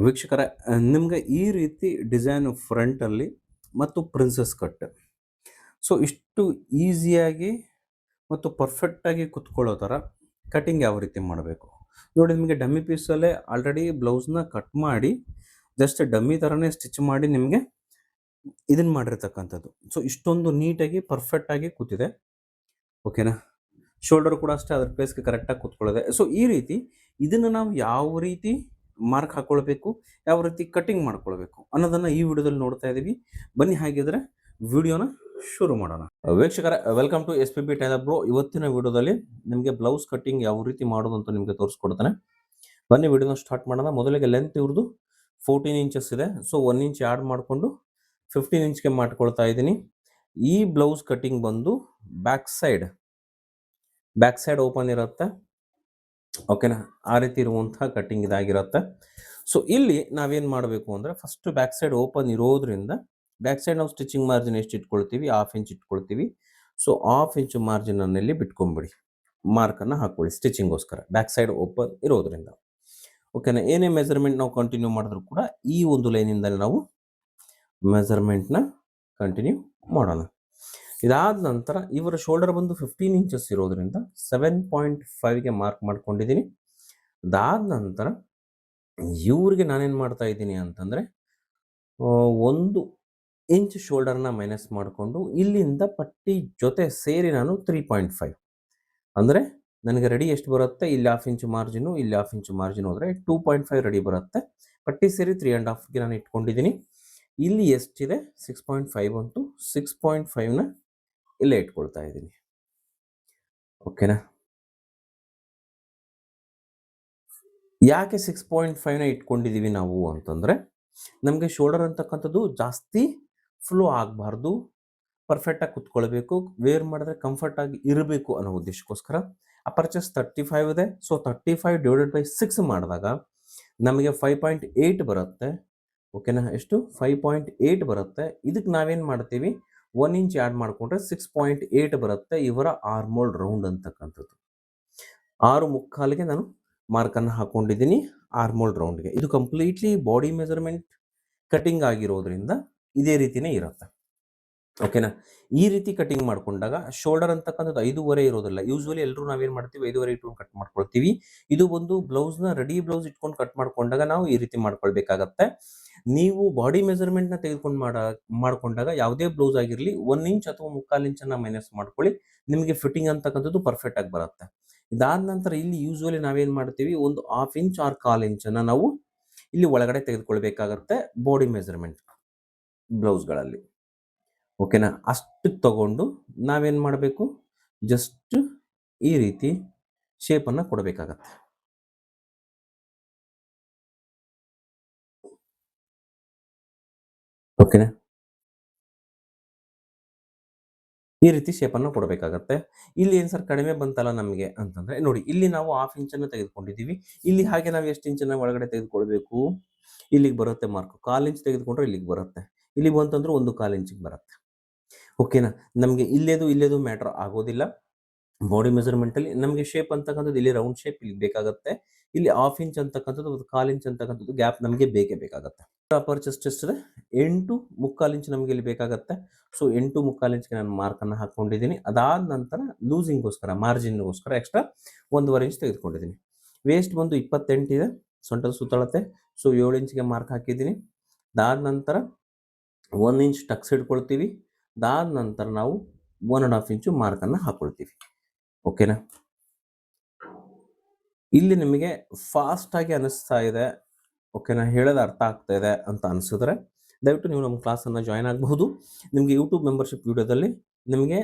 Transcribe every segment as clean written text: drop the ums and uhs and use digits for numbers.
ವೀಕ್ಷಕರೇ, ನಿಮ್ಗೆ ಈ ರೀತಿ ಡಿಸೈನ್ ಫ್ರಂಟಲ್ಲಿ ಮತ್ತು ಪ್ರಿನ್ಸೆಸ್ ಕಟ್. ಸೊ ಇಷ್ಟು ಈಸಿಯಾಗಿ ಮತ್ತು ಪರ್ಫೆಕ್ಟಾಗಿ ಕುತ್ಕೊಳ್ಳೋ ಥರ ಕಟಿಂಗ್ ಯಾವ ರೀತಿ ಮಾಡಬೇಕು ನೋಡಿ. ನಿಮಗೆ ಡಮ್ಮಿ ಪೀಸಲ್ಲೇ ಆಲ್ರೆಡಿ ಬ್ಲೌಸ್ನ ಕಟ್ ಮಾಡಿ ಜಸ್ಟ್ ಡಮ್ಮಿ ಥರನೇ ಸ್ಟಿಚ್ ಮಾಡಿ ನಿಮಗೆ ಇದನ್ನು ಮಾಡಿರ್ತಕ್ಕಂಥದ್ದು. ಸೊ ಇಷ್ಟೊಂದು ನೀಟಾಗಿ ಪರ್ಫೆಕ್ಟಾಗಿ ಕೂತಿದೆ. ಓಕೆನಾ? ಶೋಲ್ಡರ್ ಕೂಡ ಅಷ್ಟೇ ಅದ್ರ ಪ್ಲೇಸ್ಗೆ ಕರೆಕ್ಟಾಗಿ ಕೂತ್ಕೊಳ್ಳೋದೆ. ಸೊ ಈ ರೀತಿ ಇದನ್ನು ನಾವು ಯಾವ ರೀತಿ ಮಾರ್ಕ್ ಹಾಕೊಳ್ಬೇಕು, ಯಾವ ರೀತಿ ಕಟಿಂಗ್ ಮಾಡ್ಕೊಳ್ಬೇಕು ಅನ್ನೋದನ್ನ ಈ ವಿಡಿಯೋದಲ್ಲಿ ನೋಡ್ತಾ ಇದ್ದೀವಿ. ಬನ್ನಿ ಹಾಗಿದ್ರೆ ವಿಡಿಯೋನ ಶುರು ಮಾಡೋಣ. ವೀಕ್ಷಕರ, welcome to SPB tailor bro. ಇವತ್ತಿನ ವಿಡಿಯೋದಲ್ಲಿ ನಿಮಗೆ ಬ್ಲೌಸ್ ಕಟಿಂಗ್ ಯಾವ ರೀತಿ ಮಾಡೋದು ಅಂತ ನಿಮಗೆ ತೋರಿಸ್ಕೊಡ್ತಾನೆ. ಬನ್ನಿ ವಿಡಿಯೋನ ಸ್ಟಾರ್ಟ್ ಮಾಡೋಣ. ಮೊದಲಿಗೆ ಲೆಂತ್ ಇವ್ರದ್ದು 14 ಇಂಚಸ್ ಇದೆ. ಸೊ 1 ಇಂಚ್ ಆ್ಯಡ್ ಮಾಡಿಕೊಂಡು 15 ಇಂಚ್ಗೆ ಮಾಡ್ಕೊಳ್ತಾ ಇದ್ದೀನಿ. ಈ ಬ್ಲೌಸ್ ಕಟಿಂಗ್ ಬಂದು ಬ್ಯಾಕ್ ಸೈಡ್ ಓಪನ್ ಇರುತ್ತೆ. ಓಕೆನಾ? ಆ ರೀತಿ ಇರುವಂತಹ ಕಟಿಂಗ್ ಇದಾಗಿರುತ್ತೆ. ಸೊ ಇಲ್ಲಿ ನಾವೇನು ಮಾಡಬೇಕು ಅಂದರೆ, ಫಸ್ಟ್ ಬ್ಯಾಕ್ ಸೈಡ್ ಓಪನ್ ಇರೋದ್ರಿಂದ ಬ್ಯಾಕ್ ಸೈಡ್ ನಾವು ಸ್ಟಿಚಿಂಗ್ ಮಾರ್ಜಿನ್ ಎಷ್ಟು ಇಟ್ಕೊಳ್ತೀವಿ, 1/2 ಇಂಚ್ ಇಟ್ಕೊಳ್ತೀವಿ. ಸೊ 1/2 ಇಂಚ್ ಮಾರ್ಜಿನಲ್ಲಿ ಬಿಟ್ಕೊಂಬಿಡಿ, ಮಾರ್ಕನ್ನು ಹಾಕ್ಕೊಳ್ಳಿ ಸ್ಟಿಚಿಂಗೋಸ್ಕರ, ಬ್ಯಾಕ್ ಸೈಡ್ ಓಪನ್ ಇರೋದ್ರಿಂದ. ಓಕೆನಾ? ಏನೇ ಮೆಜರ್ಮೆಂಟ್ ನಾವು ಕಂಟಿನ್ಯೂ ಮಾಡಿದ್ರು ಕೂಡ ಈ ಒಂದು ಲೈನಿಂದಲೇ ನಾವು ಮೆಜರ್ಮೆಂಟ್ನ ಕಂಟಿನ್ಯೂ ಮಾಡೋಣ. ಇದಾದ ನಂತರ ಇವರ ಶೋಲ್ಡರ್ ಬಂದು 15 ಇಂಚಸ್ ಇರೋದ್ರಿಂದ 7.5ಗೆ ಮಾರ್ಕ್ ಮಾಡ್ಕೊಂಡಿದ್ದೀನಿ. ಅದಾದ ನಂತರ ಇವ್ರಿಗೆ ನಾನೇನು ಮಾಡ್ತಾ ಇದ್ದೀನಿ ಅಂತಂದರೆ, 1 ಇಂಚ್ ಶೋಲ್ಡರ್ನ ಮೈನಸ್ ಮಾಡಿಕೊಂಡು ಇಲ್ಲಿಂದ ಪಟ್ಟಿ ಜೊತೆ ಸೇರಿ ನಾನು 3.5 ಅಂದರೆ ನನಗೆ ರೆಡಿ ಎಷ್ಟು ಬರುತ್ತೆ, ಇಲ್ಲಿ 1/2 ಇಂಚ್ ಮಾರ್ಜಿನು, ಇಲ್ಲಿ 1/2 ಇಂಚ್ ಮಾರ್ಜಿನ್ ಹೋದರೆ 2.5 ರೆಡಿ ಬರುತ್ತೆ. ಪಟ್ಟಿ ಸೇರಿ 3.5ಗೆ ನಾನು ಇಟ್ಕೊಂಡಿದ್ದೀನಿ. ಇಲ್ಲಿ ಎಷ್ಟಿದೆ 6.5 ಅಂತು, 6.5ನ ಇಲ್ಲೇ ಇಟ್ಕೊಳ್ತಾ ಇದ್ದೀನಿ. ಓಕೆನಾ? ಯಾಕೆ 6.5ನ ಇಟ್ಕೊಂಡಿದ್ದೀವಿ ನಾವು ಅಂತಂದರೆ, ನಮಗೆ ಶೋಲ್ಡರ್ ಅಂತಕ್ಕಂಥದ್ದು ಜಾಸ್ತಿ ಫ್ಲೋ ಆಗಬಾರ್ದು, ಪರ್ಫೆಕ್ಟಾಗಿ ಕುತ್ಕೊಳ್ಬೇಕು, ವೇರ್ ಮಾಡಿದ್ರೆ ಕಂಫರ್ಟ್ ಆಗಿ ಇರಬೇಕು ಅನ್ನೋ ಉದ್ದೇಶಕ್ಕೋಸ್ಕರ. ಅಪರ್ಚಸ್ 35 ಇದೆ. ಸೊ 35 ಡಿವೈಡೆಡ್ ಬೈ 6 ಮಾಡಿದಾಗ ನಮಗೆ 5.8 ಬರುತ್ತೆ. ಓಕೆನಾ? ಎಷ್ಟು? 5.8 ಬರುತ್ತೆ. ಇದಕ್ಕೆ ನಾವೇನು ಮಾಡ್ತೀವಿ, 1 ಇಂಚ್ ಆ್ಯಡ್ ಮಾಡಿಕೊಂಡ್ರೆ 6.8 ಬರುತ್ತೆ. ಇವರ ಆರ್ಮೋಲ್ ರೌಂಡ್ ಅಂತಕ್ಕಂಥದ್ದು 6.25ಗೆ ನಾನು ಮಾರ್ಕನ್ನು ಹಾಕೊಂಡಿದ್ದೀನಿ, ಆರ್ಮೋಲ್ ರೌಂಡ್ಗೆ. ಇದು ಕಂಪ್ಲೀಟ್ಲಿ ಬಾಡಿ ಮೆಜರ್ಮೆಂಟ್ ಕಟಿಂಗ್ ಆಗಿರೋದ್ರಿಂದ ಇದೇ ರೀತಿನೇ ಇರುತ್ತೆ. ಓಕೆನಾ? ಈ ರೀತಿ ಕಟಿಂಗ್ ಮಾಡ್ಕೊಂಡಾಗ ಶೋಲ್ಡರ್ ಅಂತಕ್ಕಂಥದ್ದು 5.5 ಇರೋದಿಲ್ಲ. ಯೂಶ್ವಲಿ ಎಲ್ಲರೂ ನಾವೇನು ಮಾಡ್ತೀವಿ, 5.5 ಇಟ್ಕೊಂಡು ಕಟ್ ಮಾಡ್ಕೊಳ್ತೀವಿ. ಇದು ಒಂದು ಬ್ಲೌಸ್ನ ರೆಡಿ ಬ್ಲೌಸ್ ಇಟ್ಕೊಂಡು ಕಟ್ ಮಾಡ್ಕೊಂಡಾಗ ನಾವು ಈ ರೀತಿ ಮಾಡ್ಕೊಳ್ಬೇಕಾಗತ್ತೆ. ನೀವು ಬಾಡಿ ಮೆಜರ್ಮೆಂಟ್ನ ತೆಗೆದುಕೊಂಡು ಮಾಡ್ಕೊಂಡಾಗ ಯಾವುದೇ ಬ್ಲೌಸ್ ಆಗಿರಲಿ 1 ಇಂಚ್ ಅಥವಾ 3/4 ಇಂಚನ್ನು ಮೈನಸ್ ಮಾಡ್ಕೊಳ್ಳಿ, ನಿಮಗೆ ಫಿಟ್ಟಿಂಗ್ ಅಂತಕ್ಕಂಥದ್ದು ಪರ್ಫೆಕ್ಟ್ ಆಗಿ ಬರುತ್ತೆ. ಇದಾದ ನಂತರ ಇಲ್ಲಿ ಯೂಶ್ವಲಿ ನಾವೇನು ಮಾಡ್ತೀವಿ, ಒಂದು 1/2 ಇಂಚ್ ಆರ್ 1/4 ಇಂಚನ್ನು ನಾವು ಇಲ್ಲಿ ಒಳಗಡೆ ತೆಗೆದುಕೊಳ್ಬೇಕಾಗತ್ತೆ ಬಾಡಿ ಮೆಜರ್ಮೆಂಟ್ ಬ್ಲೌಸ್ಗಳಲ್ಲಿ. ಓಕೆನಾ? ಅಷ್ಟು ತಗೊಂಡು ನಾವೇನು ಮಾಡಬೇಕು, ಜಸ್ಟ್ ಈ ರೀತಿ ಶೇಪನ್ನು ಕೊಡಬೇಕಾಗತ್ತೆ. ಓಕೆನಾ? ಈ ರೀತಿ ಶೇಪನ್ನು ಕೊಡಬೇಕಾಗತ್ತೆ. ಇಲ್ಲಿ ಏನು ಸರ್ ಕಡಿಮೆ ಬಂತಲ್ಲ ನಮಗೆ ಅಂತಂದರೆ, ನೋಡಿ ಇಲ್ಲಿ ನಾವು 1/2 ಇಂಚನ್ನು ತೆಗೆದುಕೊಂಡಿದ್ದೀವಿ. ಇಲ್ಲಿ ಹಾಗೆ ನಾವು ಎಷ್ಟು ಇಂಚನ್ನು ಒಳಗಡೆ ತೆಗೆದುಕೊಳ್ಬೇಕು, ಇಲ್ಲಿಗೆ ಬರುತ್ತೆ ಮಾರ್ಕ್. 1/4 ಇಂಚ್ ತೆಗೆದುಕೊಂಡ್ರೆ ಇಲ್ಲಿಗೆ ಬರುತ್ತೆ. ಇಲ್ಲಿ ಬಂತಂದ್ರೆ 1/4 ಇಂಚಿಗೆ ಬರುತ್ತೆ. ಓಕೆನಾ? ನಮಗೆ ಇಲ್ಲೇದು ಮ್ಯಾಟ್ರ್ ಆಗೋದಿಲ್ಲ. ಬಾಡಿ ಮೆಜರ್ಮೆಂಟಲ್ಲಿ ನಮಗೆ ಶೇಪ್ ಅಂತಕ್ಕಂಥದ್ದು ಇಲ್ಲಿ ರೌಂಡ್ ಶೇಪ್ ಇಲ್ಲಿ ಬೇಕಾಗುತ್ತೆ. ಇಲ್ಲಿ 1/2 ಇಂಚ್ ಅಂತಕ್ಕಂಥದ್ದು, 1/4 ಇಂಚ್ ಅಂತಕ್ಕಂಥದ್ದು ಗ್ಯಾಪ್ ನಮಗೆ ಬೇಕೇ ಬೇಕಾಗುತ್ತೆ. ಅಪರ್ಚಸ್ ಎಷ್ಟಿದೆ, 8.25 ಇಂಚ್ ನಮಗೆ ಇಲ್ಲಿ ಬೇಕಾಗುತ್ತೆ. ಸೊ 8.25 ಇಂಚ್ಗೆ ನಾನು ಮಾರ್ಕನ್ನು ಹಾಕ್ಕೊಂಡಿದ್ದೀನಿ. ಅದಾದ ನಂತರ ಲೂಸಿಂಗ್ಗೋಸ್ಕರ, ಮಾರ್ಜಿನ್ಗೋಸ್ಕರ ಎಕ್ಸ್ಟ್ರಾ 1.5 ಇಂಚ್ ತೆಗೆದುಕೊಂಡಿದ್ದೀನಿ. ವೇಸ್ಟ್ ಬಂದು 28 ಇದೆ, ಸೊಂಟದ ಸುತ್ತಳತೆ. ಸೊ 7 ಇಂಚ್ಗೆ ಮಾರ್ಕ್ ಹಾಕಿದ್ದೀನಿ. ಅದಾದ ನಂತರ 1 ಇಂಚ್ ಟಕ್ಸ್ ಇಟ್ಕೊಳ್ತೀವಿ. ಅದಾದ ನಂತರ ನಾವು 1.5 ಇಂಚು ಮಾರ್ಕನ್ನು ಹಾಕ್ಕೊಳ್ತೀವಿ. ಓಕೆನಾ? ಇಲ್ಲಿ ನಿಮಗೆ ಫಾಸ್ಟಾಗಿ ಅನಿಸ್ತಾ ಇದೆ, ಓಕೆನಾ, ಹೇಳೋದು ಅರ್ಥ ಆಗ್ತಾ ಇದೆ ಅಂತ ಅನಿಸಿದ್ರೆ ದಯವಿಟ್ಟು ನೀವು ನಮ್ಮ ಕ್ಲಾಸನ್ನು ಜಾಯ್ನ್ ಆಗಬಹುದು. ನಿಮಗೆ ಯೂಟ್ಯೂಬ್ ಮೆಂಬರ್ಶಿಪ್ ವಿಡಿಯೋದಲ್ಲಿ ನಿಮಗೆ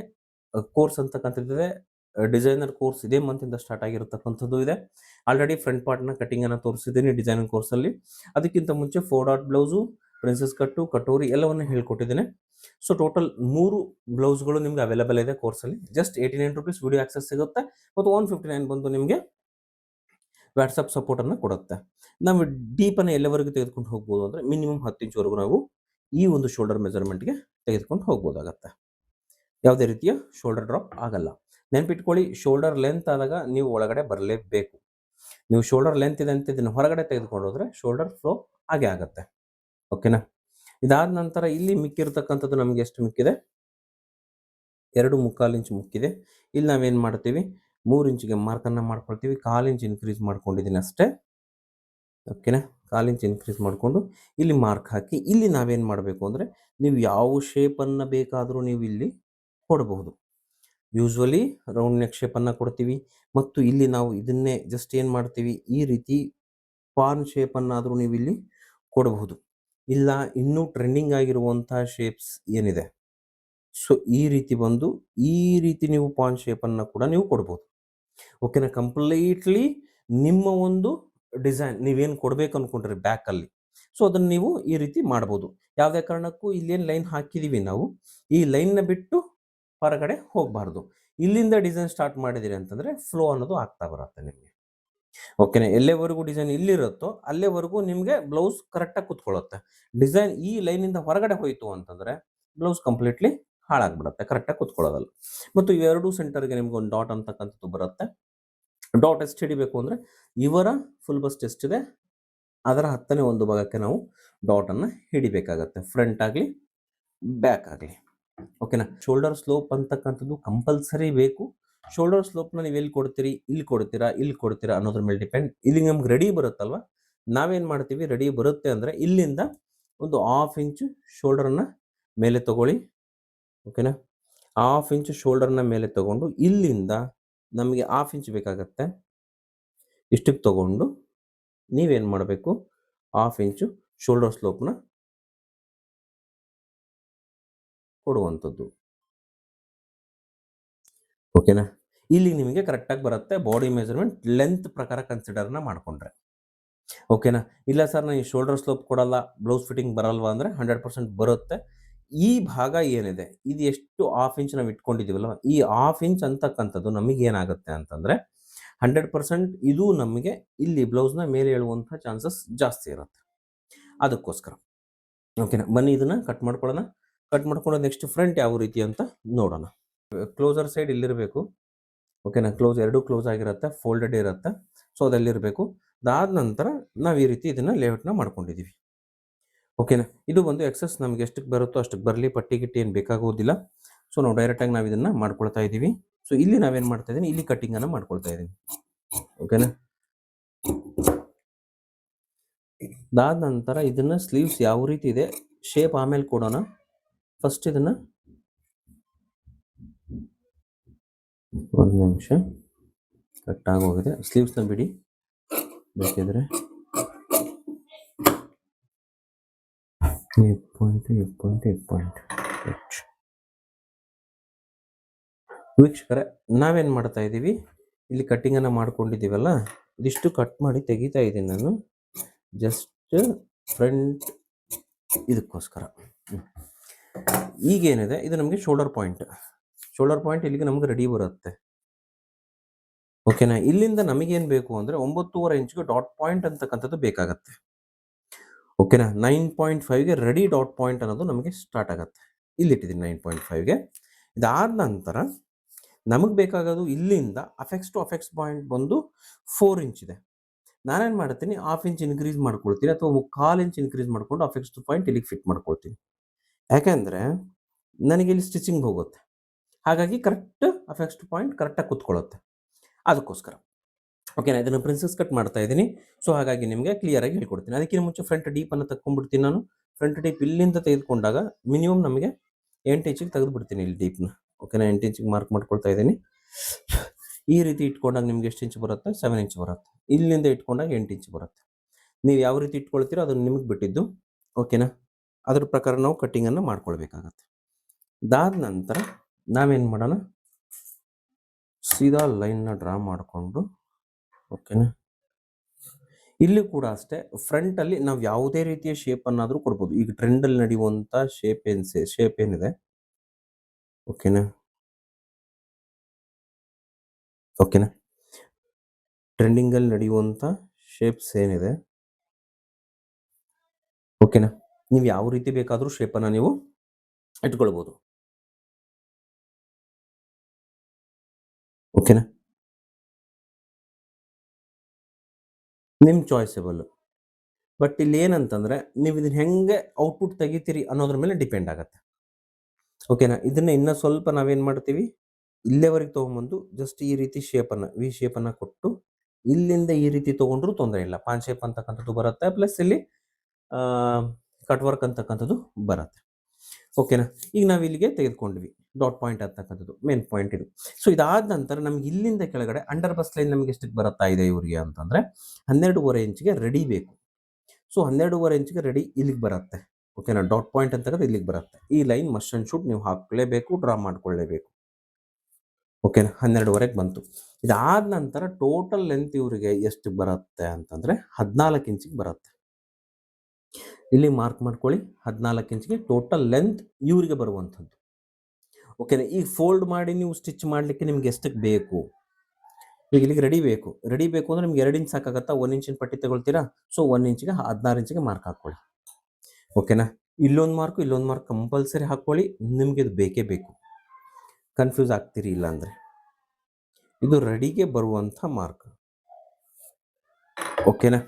ಕೋರ್ಸ್ ಅಂತಕ್ಕಂಥದ್ದಿದೆ, ಡಿಸೈನರ್ ಕೋರ್ಸ್ ಇದೇ ಮಂತಿಂದ ಸ್ಟಾರ್ಟ್ ಆಗಿರತಕ್ಕಂಥದ್ದು ಇದೆ. ಆಲ್ರೆಡಿ ಫ್ರಂಟ್ ಪಾರ್ಟ್ನ ಕಟಿಂಗನ್ನು ತೋರಿಸಿದ್ದೀನಿ ಡಿಸೈನಿಂಗ್ ಕೋರ್ಸಲ್ಲಿ. ಅದಕ್ಕಿಂತ ಮುಂಚೆ 4 ಡಾಟ್ ಬ್ಲೌಸು, ಪ್ರಿನ್ಸೆಸ್ ಕಟ್ಟು, ಕಟೋರಿ ಎಲ್ಲವನ್ನು ಹೇಳ್ಕೊಟ್ಟಿದ್ದೇನೆ. ಸೊ ಟೋಟಲ್ 3 ಬ್ಲೌಸ್ಗಳು ನಿಮಗೆ ಅವೈಲೇಬಲ್ ಇದೆ ಕೋರ್ಸಲ್ಲಿ. ಜಸ್ಟ್ 89 ರೂಪೀಸ್ ವಿಡಿಯೋ ಆಕ್ಸೆಸ್ ಸಿಗುತ್ತೆ ಮತ್ತು 159 ಬಂದು ನಿಮಗೆ ವಾಟ್ಸಪ್ ಸಪೋರ್ಟನ್ನು ಕೊಡುತ್ತೆ. ನಾವು ಡೀಪನ್ನು ಎಲ್ಲವರೆಗೂ ತೆಗೆದುಕೊಂಡು ಹೋಗ್ಬೋದು ಅಂದರೆ ಮಿನಿಮಮ್ 10 ಇಂಚ್ವರೆಗೂ ನಾವು ಈ ಒಂದು ಶೋಲ್ಡರ್ ಮೆಜರ್ಮೆಂಟ್ಗೆ ತೆಗೆದುಕೊಂಡು ಹೋಗ್ಬೋದಾಗತ್ತೆ. ಯಾವುದೇ ರೀತಿಯ ಶೋಲ್ಡರ್ ಡ್ರಾಪ್ ಆಗಲ್ಲ. ನೆನಪಿಟ್ಕೊಳ್ಳಿ, ಶೋಲ್ಡರ್ ಲೆಂತ್ ಆದಾಗ ನೀವು ಒಳಗಡೆ ಬರಲೇಬೇಕು. ನೀವು ಶೋಲ್ಡರ್ ಲೆಂತ್ ಇದೆ ಅಂತ ಇದನ್ನು ಹೊರಗಡೆ ತೆಗೆದುಕೊಂಡು ಹೋದ್ರೆ ಶೋಲ್ಡರ್ ಫ್ಲೋ ಆಗೇ ಆಗುತ್ತೆ. ಓಕೆನಾ? ಇದಾದ ನಂತರ ಇಲ್ಲಿ ಮಿಕ್ಕಿರ್ತಕ್ಕಂಥದ್ದು ನಮಗೆ ಎಷ್ಟು ಮಿಕ್ಕಿದೆ? 2.25 ಇಂಚ್ ಮುಕ್ಕಿದೆ. ಇಲ್ಲಿ ನಾವೇನು ಮಾಡ್ತೀವಿ, 3 ಇಂಚಿಗೆ ಮಾರ್ಕನ್ನು ಮಾಡ್ಕೊಳ್ತೀವಿ. 1/4 ಇಂಚ್ ಇನ್ಕ್ರೀಸ್ ಮಾಡ್ಕೊಂಡಿದ್ದೀನಿ ಅಷ್ಟೇ. ಓಕೆನಾ? 1/4 ಇಂಚ್ ಇನ್ಕ್ರೀಸ್ ಮಾಡಿಕೊಂಡು ಇಲ್ಲಿ ಮಾರ್ಕ್ ಹಾಕಿ, ಇಲ್ಲಿ ನಾವೇನು ಮಾಡಬೇಕು ಅಂದರೆ, ನೀವು ಯಾವ ಶೇಪನ್ನು ಬೇಕಾದರೂ ನೀವು ಇಲ್ಲಿ ಕೊಡಬಹುದು. ಯೂಶ್ವಲಿ ರೌಂಡ್ ನೆಕ್ ಶೇಪನ್ನು ಕೊಡ್ತೀವಿ ಮತ್ತು ಇಲ್ಲಿ ನಾವು ಇದನ್ನೇ ಜಸ್ಟ್ ಏನು ಮಾಡ್ತೀವಿ, ಈ ರೀತಿ ಪಾನ್ ಶೇಪನ್ನಾದರೂ ನೀವು ಇಲ್ಲಿ ಕೊಡಬಹುದು. ಇಲ್ಲ ಇನ್ನೂ ಟ್ರೆಂಡಿಂಗ್ ಆಗಿರುವಂಥ ಶೇಪ್ಸ್ ಏನಿದೆ, ಸೊ ಈ ರೀತಿ ಬಂದು ಈ ರೀತಿ ನೀವು ಪಾನ್ ಶೇಪನ್ನು ಕೂಡ ನೀವು ಕೊಡ್ಬೋದು. ಓಕೆನಾ? ಕಂಪ್ಲೀಟ್ಲಿ ನಿಮ್ಮ ಒಂದು ಡಿಸೈನ್ ನೀವೇನು ಕೊಡಬೇಕು ಅಂದ್ಕೊಂಡ್ರಿ ಬ್ಯಾಕಲ್ಲಿ, ಸೊ ಅದನ್ನು ನೀವು ಈ ರೀತಿ ಮಾಡ್ಬೋದು. ಯಾವುದೇ ಕಾರಣಕ್ಕೂ ಇಲ್ಲೇನು ಲೈನ್ ಹಾಕಿದ್ದೀವಿ ನಾವು, ಈ ಲೈನ್ನ ಬಿಟ್ಟು ಹೊರಗಡೆ ಹೋಗಬಾರ್ದು. ಇಲ್ಲಿಂದ ಡಿಸೈನ್ ಸ್ಟಾರ್ಟ್ ಮಾಡಿದಿರಿ ಅಂತಂದರೆ ಫ್ಲೋ ಅನ್ನೋದು ಆಗ್ತಾ ಬರುತ್ತೆ ನಿಮಗೆ. ಓಕೆನಾ? ಎಲ್ಲೇವರೆಗೂ ಡಿಸೈನ್ ಇಲ್ಲಿರುತ್ತೋ ಅಲ್ಲೇವರೆಗೂ ನಿಮಗೆ ಬ್ಲೌಸ್ ಕರೆಕ್ಟಾಗಿ ಕೂತ್ಕೊಳ್ಳುತ್ತೆ. ಡಿಸೈನ್ ಈ ಲೈನಿಂದ ಹೊರಗಡೆ ಹೋಯಿತು ಅಂತಂದರೆ ಬ್ಲೌಸ್ ಕಂಪ್ಲೀಟ್ಲಿ ಹಾಳಾಗ್ಬಿಡುತ್ತೆ, ಕರೆಕ್ಟಾಗಿ ಕೂತ್ಕೊಳ್ಳೋದಲ್ಲ. ಮತ್ತು ಇವೆರಡೂ ಸೆಂಟರ್ಗೆ ನಿಮ್ಗೆ ಒಂದು ಡಾಟ್ ಅಂತಕ್ಕಂಥದ್ದು ಬರುತ್ತೆ. ಡಾಟ್ ಎಷ್ಟು ಹಿಡಿಬೇಕು ಅಂದರೆ, ಇವರ ಫುಲ್ ಬಸ್ಟ್ ಎಷ್ಟಿದೆ ಅದರ 10ನೇ ಒಂದು ಭಾಗಕ್ಕೆ ನಾವು ಡಾಟನ್ನು ಹಿಡಿಬೇಕಾಗತ್ತೆ, ಫ್ರಂಟ್ ಆಗಲಿ ಬ್ಯಾಕ್ ಆಗಲಿ. ಓಕೆನಾ? ಶೋಲ್ಡರ್ ಸ್ಲೋಪ್ ಅಂತಕ್ಕಂಥದ್ದು ಕಂಪಲ್ಸರಿ ಬೇಕು. ಶೋಲ್ಡರ್ ಸ್ಲೋಪ್ನ ನೀವು ಎಲ್ಲಿ ಕೊಡ್ತೀರಿ, ಇಲ್ಲಿ ಕೊಡ್ತೀರಾ, ಇಲ್ಲಿ ಕೊಡ್ತೀರಾ ಅನ್ನೋದ್ರ ಮೇಲೆ ಡಿಪೆಂಡ್. ಇಲ್ಲಿ ನಮ್ಗೆ ರೆಡಿ ಬರುತ್ತಲ್ವ, ನಾವೇನು ಮಾಡ್ತೀವಿ, ರೆಡಿ ಬರುತ್ತೆ ಅಂದರೆ ಇಲ್ಲಿಂದ ಒಂದು 1/2 ಇಂಚು ಶೋಲ್ಡರನ್ನು ಮೇಲೆ ತಗೊಳ್ಳಿ. ಓಕೆನಾ? 1/2 ಇಂಚು ಶೋಲ್ಡರ್ನ ಮೇಲೆ ತಗೊಂಡು ಇಲ್ಲಿಂದ ನಮಗೆ 1/2 ಇಂಚ್ ಬೇಕಾಗತ್ತೆ, ಇಷ್ಟಕ್ಕೆ ತಗೊಂಡು ನೀವೇನು ಮಾಡಬೇಕು, 1/2 ಇಂಚು ಶೋಲ್ಡರ್ ಸ್ಲೋಪ್ನ ಕೊಡುವಂಥದ್ದು. ಓಕೆನಾ? ಇಲ್ಲಿ ನಿಮಗೆ ಕರೆಕ್ಟಾಗಿ ಬರುತ್ತೆ ಬಾಡಿ ಮೆಜರ್ಮೆಂಟ್ ಲೆಂತ್ ಪ್ರಕಾರ ಕನ್ಸಿಡರ್ನ ಮಾಡಿಕೊಂಡ್ರೆ. ಓಕೆನಾ? ಇಲ್ಲ ಸರ್ ನಾನು ಈ ಶೋಲ್ಡರ್ ಸ್ಲೋಪ್ ಕೊಡಲ್ಲ, ಬ್ಲೌಸ್ ಫಿಟ್ಟಿಂಗ್ ಬರಲ್ವಾ ಅಂದರೆ 100% ಬರುತ್ತೆ. ಈ ಭಾಗ ಏನಿದೆ ಇದು ಎಷ್ಟು 1/2 ಇಂಚ್ ನಾವು ಇಟ್ಕೊಂಡಿದ್ದೀವಲ್ವ, ಈ 1/2 ಇಂಚ್ ಅಂತಕ್ಕಂಥದ್ದು ನಮಗೇನಾಗುತ್ತೆ ಅಂತಂದರೆ 100% ಇದು ನಮಗೆ ಇಲ್ಲಿ ಬ್ಲೌಸ್ನ ಮೇಲೆ ಏಳುವಂಥ ಚಾನ್ಸಸ್ ಜಾಸ್ತಿ ಇರುತ್ತೆ. ಅದಕ್ಕೋಸ್ಕರ ಓಕೆನಾ? ಬನ್ನಿ ಇದನ್ನು ಕಟ್ ಮಾಡ್ಕೊಳ್ಳೋಣ. ಕಟ್ ಮಾಡ್ಕೊಂಡು ನೆಕ್ಸ್ಟ್ ಫ್ರಂಟ್ ಯಾವ ರೀತಿ ಅಂತ ನೋಡೋಣ. ಕ್ಲೋಸರ್ ಸೈಡ್ ಇಲ್ಲಿರಬೇಕು. ಓಕೆನಾ? ಎರಡೂ ಕ್ಲೋಸ್ ಆಗಿರುತ್ತೆ, ಫೋಲ್ಡೆಡ್ ಇರುತ್ತೆ, ಸೊ ಅದಲ್ಲಿರಬೇಕು. ಅದಾದ ನಂತರ ನಾವು ಈ ರೀತಿ ಇದನ್ನು ಲೇಔಟ್ನ ಮಾಡ್ಕೊಂಡಿದ್ದೀವಿ. ಓಕೆನಾ? ಇದು ಒಂದು ಎಕ್ಸಸ್ ನಮಗೆ ಎಷ್ಟಕ್ಕೆ ಬರುತ್ತೋ ಅಷ್ಟಕ್ಕೆ ಬರಲಿ, ಪಟ್ಟಿ ಗಿಟ್ಟಿ ಏನು ಬೇಕಾಗೋದಿಲ್ಲ. ಸೊ ನಾವು ಡೈರೆಕ್ಟಾಗಿ ನಾವು ಇದನ್ನು ಮಾಡ್ಕೊಳ್ತಾ ಇದ್ದೀವಿ. ಸೊ ಇಲ್ಲಿ ನಾವೇನು ಮಾಡ್ತಾ ಇದ್ದೀನಿ, ಇಲ್ಲಿ ಕಟ್ಟಿಂಗನ್ನು ಮಾಡ್ಕೊಳ್ತಾ ಇದ್ದೀನಿ. ಓಕೆನಾ? ಅದಾದ ನಂತರ ಇದನ್ನು ಸ್ಲೀವ್ಸ್ ಯಾವ ರೀತಿ ಇದೆ ಶೇಪ್ ಆಮೇಲೆ ಕೊಡೋಣ. ಫಸ್ಟ್ ಇದನ್ನು ಒಂದು ನಿಮಿಷ, ಕಟ್ ಆಗೋಗಿದೆ. ಸ್ಲೀವ್ಸ್ನ ಬಿಡಿ, ಬೇಕಿದ್ರೆ 8.8. ವೀಕ್ಷಕರೇ, ನಾವೇನು ಮಾಡ್ತಾ ಇದ್ದೀವಿ, ಇಲ್ಲಿ ಕಟ್ಟಿಂಗನ್ನು ಮಾಡ್ಕೊಂಡಿದ್ದೀವಲ್ಲ, ಇದಿಷ್ಟು ಕಟ್ ಮಾಡಿ ತೆಗಿತಾ ಇದ್ದೀನಿ ನಾನು, ಜಸ್ಟ್ ಫ್ರಂಟ್ ಇದಕ್ಕೋಸ್ಕರ. ಈಗೇನಿದೆ ಇದು ನಮಗೆ ಶೋಲ್ಡರ್ ಪಾಯಿಂಟ್ ಇಲ್ಲಿಗೆ ನಮಗೆ ರೆಡಿ ಬರುತ್ತೆ. ಓಕೆನಾ? ಇಲ್ಲಿಂದ ನಮಗೇನು ಬೇಕು ಅಂದರೆ 9.5 ಇಂಚ್ಗೆ ಡಾಟ್ ಪಾಯಿಂಟ್ ಅಂತಕ್ಕಂಥದ್ದು ಬೇಕಾಗತ್ತೆ. ಓಕೆನಾ? 9.5ಗೆ ರೆಡಿ ಡಾಟ್ ಪಾಯಿಂಟ್ ಅನ್ನೋದು ನಮಗೆ ಸ್ಟಾರ್ಟ್ ಆಗುತ್ತೆ. ಇಲ್ಲಿಟ್ಟಿದ್ದೀನಿ 9.5ಗೆ. ಇದಾದ ನಂತರ ನಮಗೆ ಬೇಕಾಗೋದು ಇಲ್ಲಿಂದ ಅಫೆಕ್ಸ್ ಟು ಅಫೆಕ್ಸ್ ಪಾಯಿಂಟ್ ಬಂದು 4 ಇಂಚ್ ಇದೆ. ನಾನೇನು ಮಾಡ್ತೀನಿ, 1/2 ಇಂಚ್ ಇನ್ಕ್ರೀಸ್ ಮಾಡ್ಕೊಳ್ತೀನಿ ಅಥವಾ 1/4 ಇಂಚ್ ಇನ್ಕ್ರೀಸ್ ಮಾಡಿಕೊಂಡು ಅಫೆಕ್ಸ್ ಟು ಪಾಯಿಂಟ್ ಇಲ್ಲಿಗೆ ಫಿಟ್ ಮಾಡ್ಕೊಳ್ತೀನಿ. ಯಾಕೆಂದರೆ ನನಗೆ ಇಲ್ಲಿ ಸ್ಟಿಚಿಂಗ್ ಹೋಗುತ್ತೆ, ಹಾಗಾಗಿ ಕರೆಕ್ಟ್ ಅಫೆಕ್ಸ್ ಟು ಪಾಯಿಂಟ್ ಕರೆಕ್ಟಾಗಿ ಕೂತ್ಕೊಳ್ಳುತ್ತೆ. ಅದಕ್ಕೋಸ್ಕರ ಓಕೆನಾ? ಇದನ್ನು ಪ್ರಿನ್ಸಸ್ ಕಟ್ ಮಾಡ್ತಾ ಇದ್ದೀನಿ. ಸೊ ಹಾಗಾಗಿ ನಿಮಗೆ ಕ್ಲಿಯರಾಗಿ ಹೇಳ್ಕೊಡ್ತೀನಿ. ಅದಕ್ಕಿಂತ ಮುಂಚೆ ಫ್ರಂಟ್ ಡೀಪನ್ನು ತಗೊಂಡ್ಬಿಡ್ತೀನಿ ನಾನು. ಫ್ರಂಟ್ ಡೀಪ್ ಇಲ್ಲಿಂದ ತೆಗೆದುಕೊಂಡಾಗ ಮಿನಿಮಮ್ ನಮಗೆ 8 ಇಂಚಿಗೆ ತೆಗೆದುಬಿಡ್ತೀನಿ ಇಲ್ಲಿ ಡೀಪ್ನ. ಓಕೆನಾ? 8 ಇಂಚಿಗೆ ಮಾರ್ಕ್ ಮಾಡ್ಕೊಳ್ತಾ ಇದ್ದೀನಿ. ಈ ರೀತಿ ಇಟ್ಕೊಂಡಾಗ ನಿಮ್ಗೆ ಎಷ್ಟು ಇಂಚ್ ಬರುತ್ತೆ? 7 ಇಂಚ್ ಬರುತ್ತೆ. ಇಲ್ಲಿಂದ ಇಟ್ಕೊಂಡಾಗ 8 ಇಂಚ್ ಬರುತ್ತೆ. ನೀವು ಯಾವ ರೀತಿ ಇಟ್ಕೊಳ್ತೀರೋ ಅದನ್ನು ನಿಮಗೆ ಬಿಟ್ಟಿದ್ದು. ಓಕೆನಾ? ಅದ್ರ ಪ್ರಕಾರ ನಾವು ಕಟ್ಟಿಂಗನ್ನು ಮಾಡ್ಕೊಳ್ಬೇಕಾಗತ್ತೆ. ಅದಾದ ನಂತರ ನಾವೇನು ಮಾಡೋಣ, ಸೀದಾ ಲೈನ್ನ ಡ್ರಾ ಮಾಡಿಕೊಂಡು, ಓಕೆನಾ, ಇಲ್ಲಿ ಕೂಡ ಅಷ್ಟೇ ಫ್ರಂಟಲ್ಲಿ ನಾವು ಯಾವುದೇ ರೀತಿಯ ಶೇಪನ್ನಾದರೂ ಕೊಡ್ಬೋದು. ಈಗ ಟ್ರೆಂಡಲ್ಲಿ ನಡೆಯುವಂಥ ಶೇಪ್ ಏನಿದೆ, ಓಕೆನಾ, ಟ್ರೆಂಡಿಂಗಲ್ಲಿ ನಡೆಯುವಂಥ ಶೇಪ್ಸ್ ಏನಿದೆ, ಓಕೆನಾ, ನೀವು ಯಾವ ರೀತಿ ಬೇಕಾದರೂ ಶೇಪನ್ನು ನೀವು ಇಟ್ಕೊಳ್ಬೋದು. ಓಕೆನಾ? ನಿಮ್ಮ ಚಾಯ್ಸೇಬಲ್. ಬಟ್ ಇಲ್ಲಿ ಏನಂತಂದ್ರೆ ನೀವು ಇದನ್ನ ಹೆಂಗೆ ಔಟ್ಪುಟ್ ತೆಗಿತೀರಿ ಅನ್ನೋದ್ರ ಮೇಲೆ ಡಿಪೆಂಡ್ ಆಗುತ್ತೆ. ಓಕೆನಾ? ಇದನ್ನ ಇನ್ನೂ ಸ್ವಲ್ಪ ನಾವೇನು ಮಾಡ್ತೀವಿ, ಇಲ್ಲೇವರೆಗೆ ತೊಗೊಂಬಂದು ಜಸ್ಟ್ ಈ ರೀತಿ ಶೇಪನ್ನು ವಿ ಶೇಪನ್ನು ಕೊಟ್ಟು ಇಲ್ಲಿಂದ ಈ ರೀತಿ ತೊಗೊಂಡ್ರೂ ತೊಂದರೆ ಇಲ್ಲ. ಪಾನ್ ಶೇಪ್ ಅಂತಕ್ಕಂಥದ್ದು ಬರುತ್ತೆ, ಪ್ಲಸ್ ಇಲ್ಲಿ ಕಟ್ ವರ್ಕ್ ಅಂತಕ್ಕಂಥದ್ದು ಬರುತ್ತೆ. ಓಕೆನಾ? ಈಗ ನಾವು ಇಲ್ಲಿಗೆ ತೆಗೆದುಕೊಂಡ್ವಿ ಡಾಟ್ ಪಾಯಿಂಟ್ ಅಂತಕ್ಕಂಥದ್ದು ಮೇನ್ ಪಾಯಿಂಟ್ ಇದು. ಸೊ ಇದಾದ ನಂತರ ನಮ್ಗೆ ಇಲ್ಲಿಂದ ಕೆಳಗಡೆ ಅಂಡರ್ ಬಸ್ ಲೈನ್ ನಮಗೆ ಎಷ್ಟಕ್ಕೆ ಬರುತ್ತಾ ಇದೆ ಇವರಿಗೆ ಅಂತಂದರೆ 12.5 ಇಂಚಿಗೆ ರೆಡಿ ಬೇಕು. ಸೊ 12.5 ಇಂಚಿಗೆ ರೆಡಿ ಇಲ್ಲಿಗೆ ಬರುತ್ತೆ. ಓಕೆನಾ? ಡಾಟ್ ಪಾಯಿಂಟ್ ಅಂತಕ್ಕಂಥ ಇಲ್ಲಿಗೆ ಬರುತ್ತೆ. ಈ ಲೈನ್ ಮಸ್ಟ್ ಅಂಡ್ ಶುಡ್ ನೀವು ಹಾಕಲೇಬೇಕು, ಡ್ರಾ ಮಾಡ್ಕೊಳ್ಳೇಬೇಕು. ಓಕೆನಾ? 12.5ಗೆ ಬಂತು. ಇದಾದ ನಂತರ ಟೋಟಲ್ ಲೆಂತ್ ಇವರಿಗೆ ಎಷ್ಟು ಬರುತ್ತೆ ಅಂತಂದರೆ 14 ಇಂಚಿಗೆ ಬರುತ್ತೆ. ಇಲ್ಲಿ ಮಾರ್ಕ್ ಮಾಡ್ಕೊಳ್ಳಿ, 14 ಇಂಚಿಗೆ ಟೋಟಲ್ ಲೆಂತ್ ಇವರಿಗೆ ಬರುವಂಥದ್ದು. ಓಕೆನಾ? ಈಗ ಫೋಲ್ಡ್ ಮಾಡಿ ನೀವು ಸ್ಟಿಚ್ ಮಾಡಲಿಕ್ಕೆ ನಿಮ್ಗೆ ಎಷ್ಟಕ್ಕೆ ಬೇಕು, ಈಗ ಇಲ್ಲಿಗೆ ರೆಡಿ ಬೇಕು. ರೆಡಿ ಬೇಕು ಅಂದರೆ ನಿಮ್ಗೆ 2 ಇಂಚ್ ಸಾಕಾಗತ್ತಾ? 1 ಇಂಚಿನ ಪಟ್ಟಿ ತಗೊಳ್ತೀರಾ? ಸೊ 1 ಇಂಚಿಗೆ 16 ಇಂಚಿಗೆ ಮಾರ್ಕ್ ಹಾಕ್ಕೊಳ್ಳಿ. ಓಕೆನಾ? ಇಲ್ಲೊಂದು ಮಾರ್ಕ್ ಕಂಪಲ್ಸರಿ ಹಾಕ್ಕೊಳ್ಳಿ. ನಿಮಗೆ ಇದು ಬೇಕೇ ಬೇಕು, ಕನ್ಫ್ಯೂಸ್ ಆಗ್ತೀರಿ ಇಲ್ಲ ಅಂದರೆ. ಇದು ರೆಡಿಗೆ ಬರುವಂಥ ಮಾರ್ಕ್. ಓಕೆನಾ?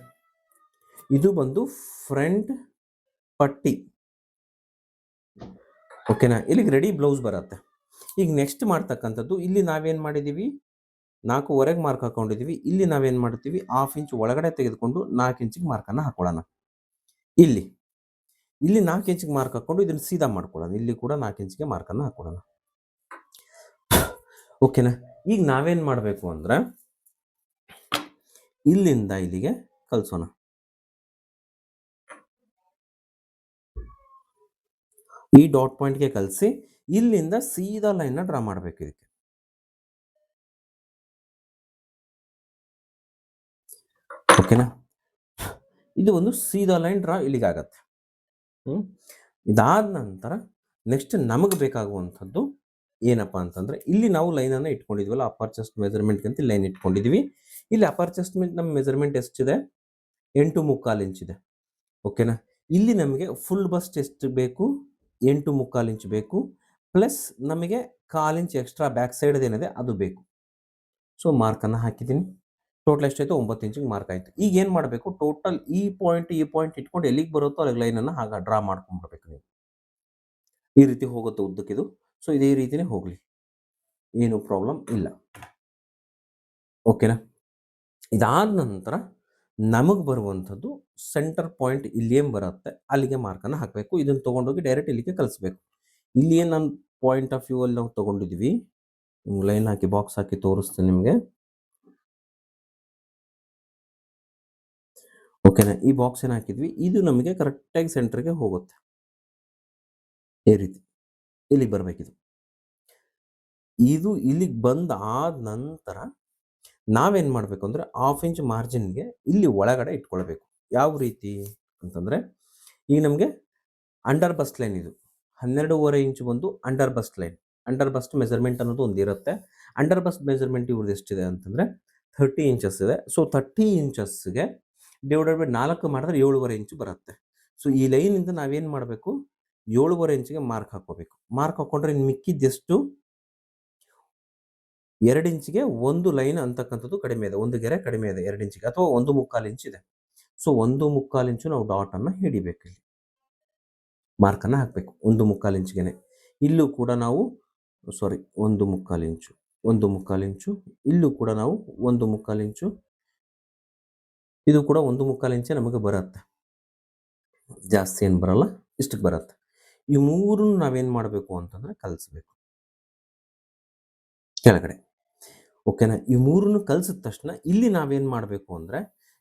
ಇದು ಬಂದು ಫ್ರಂಟ್ ಪಟ್ಟಿ. ಓಕೆನಾ? ಇಲ್ಲಿಗೆ ರೆಡಿ ಬ್ಲೌಸ್ ಬರುತ್ತೆ. ಈಗ ನೆಕ್ಸ್ಟ್ ಮಾಡ್ತಕ್ಕಂಥದ್ದು, ಇಲ್ಲಿ ನಾವೇನು ಮಾಡಿದ್ದೀವಿ, 4.5ಗೆ ಮಾರ್ಕ್ ಹಾಕೊಂಡಿದ್ದೀವಿ. ಇಲ್ಲಿ ನಾವೇನು ಮಾಡ್ತೀವಿ, 1/2 ಇಂಚ್ ಒಳಗಡೆ ತೆಗೆದುಕೊಂಡು 4 ಇಂಚಿಗೆ ಮಾರ್ಕನ್ನು ಹಾಕೊಳ್ಳೋಣ. ಇಲ್ಲಿ 4 ಇಂಚಿಗೆ ಮಾರ್ಕ್ ಹಾಕ್ಕೊಂಡು ಇದನ್ನು ಸೀದಾ ಮಾಡ್ಕೊಳ್ಳೋಣ. ಇಲ್ಲಿ ಕೂಡ 4 ಇಂಚಿಗೆ ಮಾರ್ಕನ್ನು ಹಾಕೊಳ್ಳೋಣ. ಓಕೆನಾ? ಈಗ ನಾವೇನು ಮಾಡಬೇಕು ಅಂದ್ರೆ ಇಲ್ಲಿಂದ ಇಲ್ಲಿಗೆ ಕಳಿಸೋಣ. ಈ ಡಾಟ್ ಪಾಯಿಂಟ್ಗೆ ಕಳಿಸಿ ಇಲ್ಲಿಂದ ಸೀದಾ ಲೈನ್ನ ಡ್ರಾ ಮಾಡಬೇಕು ಇದಕ್ಕೆ. ಓಕೆನಾ? ಇದು ಒಂದು ಸೀದಾ ಲೈನ್ ಡ್ರಾ ಇಲ್ಲಿಗೆ ಆಗತ್ತೆ. ಇದಾದ ನಂತರ ನೆಕ್ಸ್ಟ್ ನಮಗೆ ಬೇಕಾಗುವಂಥದ್ದು ಏನಪ್ಪ ಅಂತಂದರೆ, ಇಲ್ಲಿ ನಾವು ಲೈನನ್ನು ಇಟ್ಕೊಂಡಿದ್ವಲ್ಲ, ಅಪ್ಪರ್ ಚೆಸ್ಟ್ ಮೆಜರ್ಮೆಂಟ್ಗೆ ಅಂತ ಲೈನ್ ಇಟ್ಕೊಂಡಿದ್ದೀವಿ. ಇಲ್ಲಿ ಅಪ್ಪರ್ ಚೆಸ್ಟ್ ನಮ್ಮ ಮೆಜರ್ಮೆಂಟ್ ಎಷ್ಟಿದೆ, 8.75 ಇಂಚ್ ಇದೆ. ಓಕೆನಾ? ಇಲ್ಲಿ ನಮಗೆ ಫುಲ್ ಬಸ್ಟ್ ಎಷ್ಟು ಬೇಕು, 8.75 ಇಂಚ್ ಬೇಕು. ಪ್ಲಸ್ ನಮಗೆ 1/4 ಇಂಚ್ ಎಕ್ಸ್ಟ್ರಾ ಬ್ಯಾಕ್ ಸೈಡ್ ಏನಿದೆ ಅದು ಬೇಕು. ಸೊ ಮಾರ್ಕನ್ನು ಹಾಕಿದ್ದೀನಿ. ಟೋಟಲ್ ಎಷ್ಟಾಯಿತು, 9 ಇಂಚಿಗೆ ಮಾರ್ಕ್ ಆಯಿತು. ಈಗ ಏನು ಮಾಡಬೇಕು, ಟೋಟಲ್ ಈ ಪಾಯಿಂಟ್ ಇಟ್ಕೊಂಡು ಎಲ್ಲಿಗೆ ಬರುತ್ತೋ ಅಲ್ಲಿಗೆ ಲೈನನ್ನು ಹಾಗೆ ಡ್ರಾ ಮಾಡ್ಕೊಂಡ್ಬಿಡ್ಬೇಕು ನೀವು. ಈ ರೀತಿ ಹೋಗುತ್ತೆ ಉದ್ದಕ್ಕಿದು. ಸೊ ಇದೇ ರೀತಿಯೇ ಹೋಗಲಿ, ಏನು ಪ್ರಾಬ್ಲಮ್ ಇಲ್ಲ. ಓಕೆನಾ? ಇದಾದ ನಂತರ ನಮಗೆ ಬರುವಂಥದ್ದು ಸೆಂಟರ್ ಪಾಯಿಂಟ್ ಇಲ್ಲಿ ಏನು ಬರುತ್ತೆ ಅಲ್ಲಿಗೆ ಮಾರ್ಕನ್ನು ಹಾಕಬೇಕು. ಇದನ್ನು ತೊಗೊಂಡೋಗಿ ಡೈರೆಕ್ಟ್ ಇಲ್ಲಿಗೆ ಕಳಿಸ್ಬೇಕು. ಇಲ್ಲಿ ಏನು ನಮ್ಮ ಪಾಯಿಂಟ್ ಆಫ್ ವ್ಯೂ ಅಲ್ಲಿ ನಾವು ತೊಗೊಂಡಿದ್ದೀವಿ, ಲೈನ್ ಹಾಕಿ ಬಾಕ್ಸ್ ಹಾಕಿ ತೋರಿಸ್ತೀನಿ ನಿಮಗೆ. ಓಕೆನಾ? ಈ ಬಾಕ್ಸ್ ಏನು ಹಾಕಿದ್ವಿ, ಇದು ನಮಗೆ ಕರೆಕ್ಟಾಗಿ ಸೆಂಟ್ರಿಗೆ ಹೋಗುತ್ತೆ. ಈ ರೀತಿ ಇಲ್ಲಿಗೆ ಬರಬೇಕಿದು. ಇದು ಇಲ್ಲಿಗೆ ಬಂದಾದ ನಂತರ ನಾವೇನು ಮಾಡಬೇಕು ಅಂದರೆ 1/2 ಇಂಚ್ ಮಾರ್ಜಿನ್ಗೆ ಇಲ್ಲಿ ಒಳಗಡೆ ಇಟ್ಕೊಳ್ಬೇಕು. ಯಾವ ರೀತಿ ಅಂತಂದರೆ, ಈಗ ನಮಗೆ ಅಂಡರ್ ಬಸ್ಟ್ ಲೈನ್ ಇದು 12.5 ಇಂಚ್ ಬಂದು under bust line. Under bust measurement ಅನ್ನೋದು ಒಂದು ಇರುತ್ತೆ. ಅಂಡರ್ ಬಸ್ಟ್ ಮೆಜರ್ಮೆಂಟ್ ಇವ್ರದ್ದು ಎಷ್ಟಿದೆ ಅಂತಂದರೆ 30 ಇಂಚಸ್ ಇದೆ. ಸೊ 30 ಇಂಚಸ್ಗೆ ಡಿವೈಡೆಡ್ ಬೈ 4 ಮಾಡಿದ್ರೆ 7.5 ಇಂಚು ಬರುತ್ತೆ. ಸೊ ಈ ಲೈನಿಂದ ನಾವೇನು ಮಾಡಬೇಕು, 7.5 ಇಂಚಿಗೆ ಮಾರ್ಕ್ ಹಾಕೋಬೇಕು. ಮಾರ್ಕ್ ಹಾಕೊಂಡ್ರೆ ಇನ್ನು ಮಿಕ್ಕಿದ್ದೆಷ್ಟು, 2 ಇಂಚಿಗೆ ಒಂದು ಲೈನ್ ಅಂತಕ್ಕಂಥದ್ದು ಕಡಿಮೆ ಇದೆ, ಒಂದು ಗೆರೆ ಕಡಿಮೆ ಇದೆ 2 ಇಂಚಿಗೆ, ಅಥವಾ 1.25 ಇಂಚ್ ಇದೆ. ಸೊ 1.25 ಇಂಚು ನಾವು ಡಾಟನ್ನು ಹಿಡಿಬೇಕು. ಇಲ್ಲಿ ಮಾರ್ಕನ್ನು ಹಾಕಬೇಕು 1.25 ಇಂಚಿಗೆ. ಇಲ್ಲೂ ಕೂಡ ನಾವು 1.25 ಇಂಚು, 1.25 ಇಂಚು. ಇಲ್ಲೂ ಕೂಡ ನಾವು 1.25 ಇಂಚು. ಇದು ಕೂಡ 1.25 ಇಂಚೆ ನಮಗೆ ಬರುತ್ತೆ, ಜಾಸ್ತಿ ಏನು ಬರಲ್ಲ, ಇಷ್ಟಕ್ಕೆ ಬರುತ್ತೆ. ಈ ಮೂರನ್ನು ನಾವೇನು ಮಾಡಬೇಕು ಅಂತಂದರೆ ಕಲಿಸ್ಬೇಕು ಕೆಳಗಡೆ. ಓಕೆನಾ? ಈ ಮೂರನ್ನು ಕಲಿಸಿದ ತಕ್ಷಣ ಇಲ್ಲಿ ನಾವೇನು ಮಾಡಬೇಕು ಅಂದರೆ,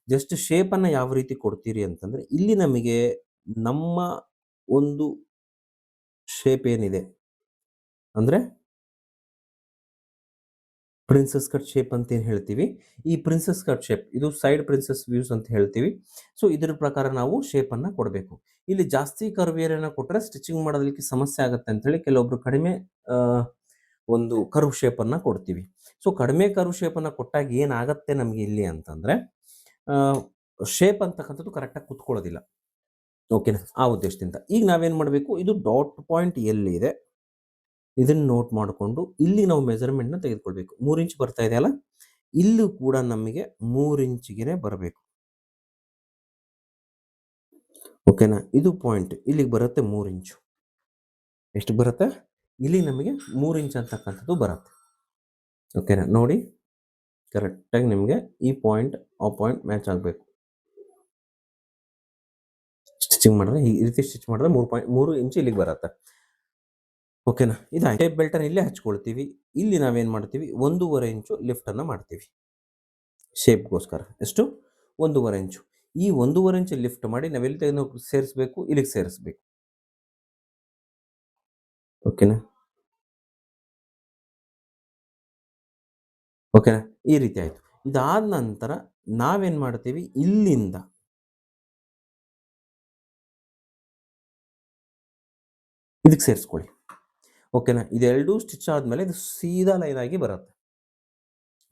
ಜಸ್ಟ್ ಶೇಪನ್ನು ಯಾವ ರೀತಿ ಕೊಡ್ತೀರಿ ಅಂತಂದರೆ, ಇಲ್ಲಿ ನಮಗೆ ನಮ್ಮ ಒಂದು ಶೇಪ್ ಏನಿದೆ ಅಂದರೆ ಪ್ರಿನ್ಸಸ್ ಕಟ್ ಶೇಪ್ ಅಂತ ಏನು ಹೇಳ್ತೀವಿ, ಈ ಪ್ರಿನ್ಸಸ್ ಕಟ್ ಶೇಪ್ ಇದು ಸೈಡ್ ಪ್ರಿನ್ಸಸ್ ವ್ಯೂಸ್ ಅಂತ ಹೇಳ್ತೀವಿ. ಸೊ ಇದರ ಪ್ರಕಾರ ನಾವು ಶೇಪನ್ನು ಕೊಡಬೇಕು. ಇಲ್ಲಿ ಜಾಸ್ತಿ ಕರ್ವ್ ಏರಿಯಾನ ಕೊಟ್ಟರೆ ಸ್ಟಿಚಿಂಗ್ ಮಾಡೋದಕ್ಕೆ ಸಮಸ್ಯೆ ಆಗುತ್ತೆ ಅಂತೇಳಿ ಕೆಲವೊಬ್ರು ಕಡಿಮೆ ಒಂದು ಕರ್ವ್ ಶೇಪನ್ನು ಕೊಡ್ತೀವಿ. ಸೊ ಕಡಿಮೆ ಕರ್ವ್ ಶೇಪನ್ನು ಕೊಟ್ಟಾಗ ಏನಾಗುತ್ತೆ ನಮಗೆ ಇಲ್ಲಿ ಅಂತಂದರೆ, ಶೇಪ್ ಅಂತಕ್ಕಂಥದ್ದು ಕರೆಕ್ಟಾಗಿ ಕುತ್ಕೊಳ್ಳೋದಿಲ್ಲ. ಓಕೆನಾ? ಆ ಉದ್ದೇಶದಿಂದ ಈಗ ನಾವೇನು ಮಾಡಬೇಕು, ಇದು ಡಾಟ್ ಪಾಯಿಂಟ್ ಎಲ್ಲಿದೆ ಇದನ್ನು ನೋಟ್ ಮಾಡಿಕೊಂಡು ಇಲ್ಲಿ ನಾವು ಮೆಜರ್ಮೆಂಟ್ನ ತೆಗೆದುಕೊಳ್ಬೇಕು. 3 ಇಂಚ್ ಬರ್ತಾ ಇದೆ ಅಲ್ಲ, ಇಲ್ಲೂ ಕೂಡ ನಮಗೆ 3 ಇಂಚಿಗೆ ಬರಬೇಕು. ಓಕೆನಾ? ಇದು ಪಾಯಿಂಟ್. ಇಲ್ಲಿಗೆ ಬರುತ್ತೆ 3 ಇಂಚು. ಎಷ್ಟು ಬರುತ್ತೆ? ಇಲ್ಲಿ ನಮಗೆ 3 ಇಂಚ್ ಅಂತಕ್ಕಂಥದ್ದು ಬರುತ್ತೆ. ಓಕೆನಾ? ನೋಡಿ ಕರೆಕ್ಟಾಗಿ ನಿಮಗೆ ಈ ಪಾಯಿಂಟ್ ಆ ಪಾಯಿಂಟ್ ಮ್ಯಾಚ್ ಆಗಬೇಕು. ಸ್ಟಿಚಿಂಗ್ ಮಾಡಿದ್ರೆ ಈ ರೀತಿ ಸ್ಟಿಚ್ ಮಾಡಿದ್ರೆ 3 ಇಂಚು ಇಲ್ಲಿಗೆ ಬರುತ್ತೆ. ಓಕೆನಾ? ಇದಾಯ್ತು. ಟೇಪ್ ಬೆಲ್ಟನ್ನು ಇಲ್ಲೇ ಹಚ್ಕೊಳ್ತೀವಿ. ಇಲ್ಲಿ ನಾವೇನು ಮಾಡ್ತೀವಿ 1.5 ಇಂಚು ಲಿಫ್ಟನ್ನು ಮಾಡ್ತೀವಿ ಶೇಪ್ಗೋಸ್ಕರ. ಎಷ್ಟು? 1.5 ಇಂಚು. ಈ 1.5 ಇಂಚು ಲಿಫ್ಟ್ ಮಾಡಿ ನಾವೆಲ್ಲಿ ತೆಗೆದು ಸೇರಿಸಬೇಕು? ಇಲ್ಲಿಗೆ ಸೇರಿಸಬೇಕು. ಓಕೆನಾ? ಓಕೆನಾ? ಈ ರೀತಿ ಆಯಿತು. ಇದಾದ ನಂತರ ನಾವೇನು ಮಾಡ್ತೀವಿ ಇಲ್ಲಿಂದ ಇದಕ್ಕೆ ಸೇರಿಸ್ಕೊಳ್ಳಿ. ಓಕೆನಾ? ಇದೆರಡೂ ಸ್ಟಿಚ್ ಆದಮೇಲೆ ಇದು ಸೀದಾ ಲೈನ್ ಆಗಿ ಬರುತ್ತೆ.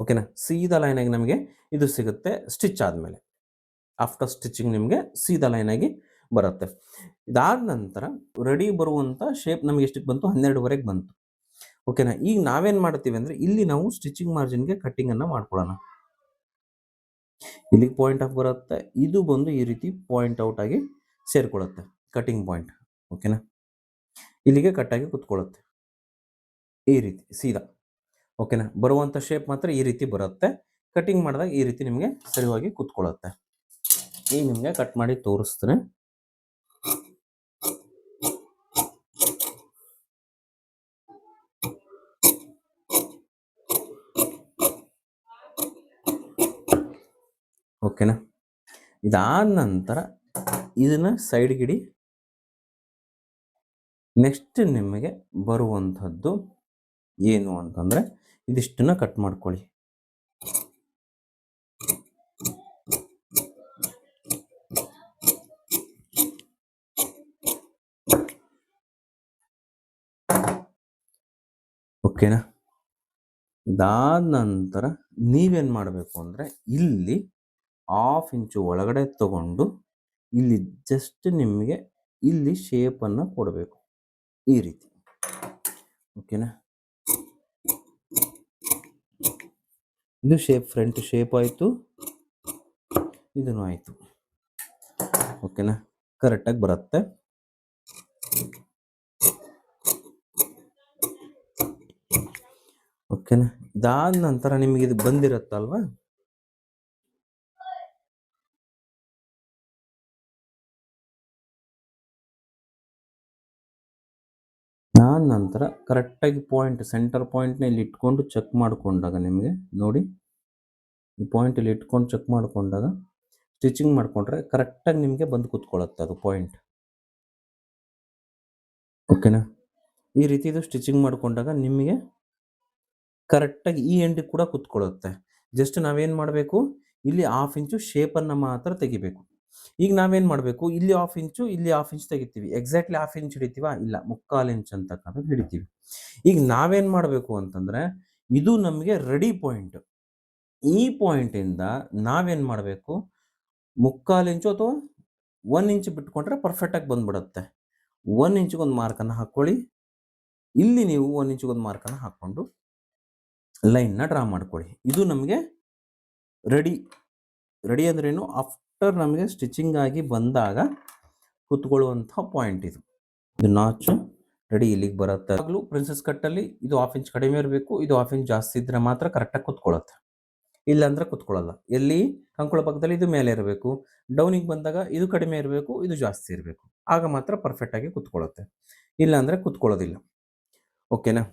ಓಕೆನಾ? ಸೀದಾ ಲೈನ್ ಆಗಿ ನಮಗೆ ಇದು ಸಿಗುತ್ತೆ ಸ್ಟಿಚ್ ಆದಮೇಲೆ. ಆಫ್ಟರ್ ಸ್ಟಿಚಿಂಗ್ ನಿಮಗೆ ಸೀದಾ ಲೈನ್ ಆಗಿ ಬರುತ್ತೆ. ಇದಾದ ನಂತರ ರೆಡಿ ಬರುವಂಥ ಶೇಪ್ ನಮಗೆ ಎಷ್ಟಕ್ಕೆ ಬಂತು? 12ವರೆಗೆ ಬಂತು. ಓಕೆನಾ? ಈಗ ನಾವೇನು ಮಾಡ್ತೀವಿ ಅಂದರೆ ಇಲ್ಲಿ ನಾವು ಸ್ಟಿಚಿಂಗ್ ಮಾರ್ಜಿನ್ಗೆ ಕಟ್ಟಿಂಗನ್ನು ಮಾಡ್ಕೊಳ್ಳೋಣ. ಇಲ್ಲಿಗೆ ಪಾಯಿಂಟ್ ಆಫ್ ಬರುತ್ತೆ. ಇದು ಬಂದು ಈ ರೀತಿ ಪಾಯಿಂಟ್ ಔಟ್ ಆಗಿ ಸೇರಿಕೊಳ್ಳುತ್ತೆ ಕಟಿಂಗ್ ಪಾಯಿಂಟ್. ಓಕೆನಾ? ಇಲ್ಲಿಗೆ ಕಟ್ಟಾಗಿ ಕುತ್ಕೊಳ್ಳುತ್ತೆ ಈ ರೀತಿ ಸೀದಾ. ಓಕೆನಾ? ಬರುವಂಥ ಶೇಪ್ ಮಾತ್ರ ಈ ರೀತಿ ಬರುತ್ತೆ. ಕಟಿಂಗ್ ಮಾಡಿದಾಗ ಈ ರೀತಿ ನಿಮಗೆ ಸರಿಯಾಗಿ ಕುತ್ಕೊಳ್ಳುತ್ತೆ. ಈಗ ನಿಮಗೆ ಕಟ್ ಮಾಡಿ ತೋರಿಸ್ತೀನಿ. ಓಕೆನಾ? ಇದಾದ ನಂತರ ಇದನ್ನ ಸೈಡ್ಗಿಡಿ. ನೆಕ್ಸ್ಟ್ ನಿಮಗೆ ಬರುವಂಥದ್ದು ಏನು ಅಂತಂದರೆ ಇದಿಷ್ಟನ್ನ ಕಟ್ ಮಾಡ್ಕೊಳ್ಳಿ. ಓಕೆನಾ? ಇದಾದ ನಂತರ ನೀವೇನು ಮಾಡಬೇಕು ಅಂದರೆ ಇಲ್ಲಿ 1/2 ಇಂಚು ಒಳಗಡೆ ತಗೊಂಡು ಇಲ್ಲಿ ಜಸ್ಟ್ ನಿಮಗೆ ಇಲ್ಲಿ ಶೇಪನ್ನು ಕೊಡಬೇಕು ಈ ರೀತಿ. ಓಕೆನಾ? ಇದು ಶೇಪ್, ಫ್ರಂಟ್ ಶೇಪ್ ಆಯಿತು, ಇದೂ ಆಯಿತು. ಓಕೆನಾ? ಕರೆಕ್ಟಾಗಿ ಬರುತ್ತೆ. ಓಕೆನಾ? ಇದಾದ ನಂತರ ನಿಮಗೆ ಇದು ಬಂದಿರುತ್ತಲ್ವಾ, ನಂತರ ಕರೆಕ್ಟಾಗಿ ಪಾಯಿಂಟ್ ಸೆಂಟರ್ ಪಾಯಿಂಟ್ನ ಇಲ್ಲಿ ಇಟ್ಕೊಂಡು ಚೆಕ್ ಮಾಡಿಕೊಂಡಾಗ ನಿಮಗೆ ನೋಡಿ ಈ ಪಾಯಿಂಟ್ ಇಲ್ಲಿ ಇಟ್ಕೊಂಡು ಚೆಕ್ ಮಾಡಿಕೊಂಡಾಗ ಸ್ಟಿಚಿಂಗ್ ಮಾಡಿಕೊಂಡ್ರೆ ಕರೆಕ್ಟಾಗಿ ನಿಮಗೆ ಬಂದು ಕೂತ್ಕೊಳ್ಳುತ್ತೆ ಅದು ಪಾಯಿಂಟ್. ಓಕೆನಾ? ಈ ರೀತಿ ಇದು ಸ್ಟಿಚಿಂಗ್ ಮಾಡಿಕೊಂಡಾಗ ನಿಮಗೆ ಕರೆಕ್ಟಾಗಿ ಈ ಎಂಡಿಗೆ ಕೂಡ ಕೂತ್ಕೊಳ್ಳುತ್ತೆ. ಜಸ್ಟ್ ನಾವೇನು ಮಾಡಬೇಕು ಇಲ್ಲಿ 1/2 ಇಂಚು ಶೇಪನ್ನು ಮಾತ್ರ ತೆಗಿಬೇಕು. ಈಗ ನಾವೇನು ಮಾಡಬೇಕು ಇಲ್ಲಿ 1/2 ಇಂಚು ಇಲ್ಲಿ 1/2 ಇಂಚ್ ತೆಗಿತೀವಿ. ಎಕ್ಸಾಕ್ಟ್ಲಿ 1/2 ಇಂಚ್ ಹಿಡಿತೀವ? ಇಲ್ಲ, 3/4 ಇಂಚ್ ಅಂತಕ್ಕಂಥದ್ದು ಹಿಡಿತೀವಿ. ಈಗ ನಾವೇನು ಮಾಡಬೇಕು ಅಂತಂದರೆ ಇದು ನಮಗೆ ರೆಡಿ ಪಾಯಿಂಟ್. ಈ ಪಾಯಿಂಟಿಂದ ನಾವೇನು ಮಾಡಬೇಕು 3/4 ಇಂಚು ಅಥವಾ 1 ಇಂಚ್ ಬಿಟ್ಕೊಂಡ್ರೆ ಪರ್ಫೆಕ್ಟಾಗಿ ಬಂದ್ಬಿಡುತ್ತೆ. 1 ಇಂಚಿಗೊಂದು ಮಾರ್ಕನ್ನು ಹಾಕ್ಕೊಳ್ಳಿ. ಇಲ್ಲಿ ನೀವು 1 ಇಂಚಿಗೊಂದು ಮಾರ್ಕನ್ನು ಹಾಕ್ಕೊಂಡು ಲೈನ್ನ ಡ್ರಾ ಮಾಡ್ಕೊಳ್ಳಿ. ಇದು ನಮಗೆ ರೆಡಿ ಅಂದ್ರೇನು? ಆಫ್ಟರ್ ನಮಗೆ ಸ್ಟಿಚಿಂಗ್ ಆಗಿ ಬಂದಾಗ ಕುತ್ಕೊಳ್ಳುವಂಥ ಪಾಯಿಂಟ್ ಇದು. ಇದು ನಾಚು ರೆಡಿ ಇಲ್ಲಿಗೆ ಬರುತ್ತೆ. ಆಗಲೂ ಪ್ರಿನ್ಸೆಸ್ ಕಟ್ಟಲ್ಲಿ ಇದು 1/2 ಇಂಚ್ ಕಡಿಮೆ ಇರಬೇಕು, ಇದು 1/2 ಇಂಚ್ ಜಾಸ್ತಿ ಇದ್ದರೆ ಮಾತ್ರ ಕರೆಕ್ಟಾಗಿ ಕುತ್ಕೊಳ್ಳುತ್ತೆ. ಇಲ್ಲಾಂದರೆ ಕುತ್ಕೊಳ್ಳಲ್ಲ. ಎಲ್ಲಿ ಕಂಕುಳ ಭಾಗದಲ್ಲಿ ಇದು ಮೇಲೆ ಇರಬೇಕು, ಡೌನಿಗೆ ಬಂದಾಗ ಇದು ಕಡಿಮೆ ಇರಬೇಕು, ಇದು ಜಾಸ್ತಿ ಇರಬೇಕು. ಆಗ ಮಾತ್ರ ಪರ್ಫೆಕ್ಟಾಗಿ ಕುತ್ಕೊಳ್ಳುತ್ತೆ. ಇಲ್ಲಾಂದರೆ ಕುತ್ಕೊಳ್ಳೋದಿಲ್ಲ. ಓಕೆನಾ?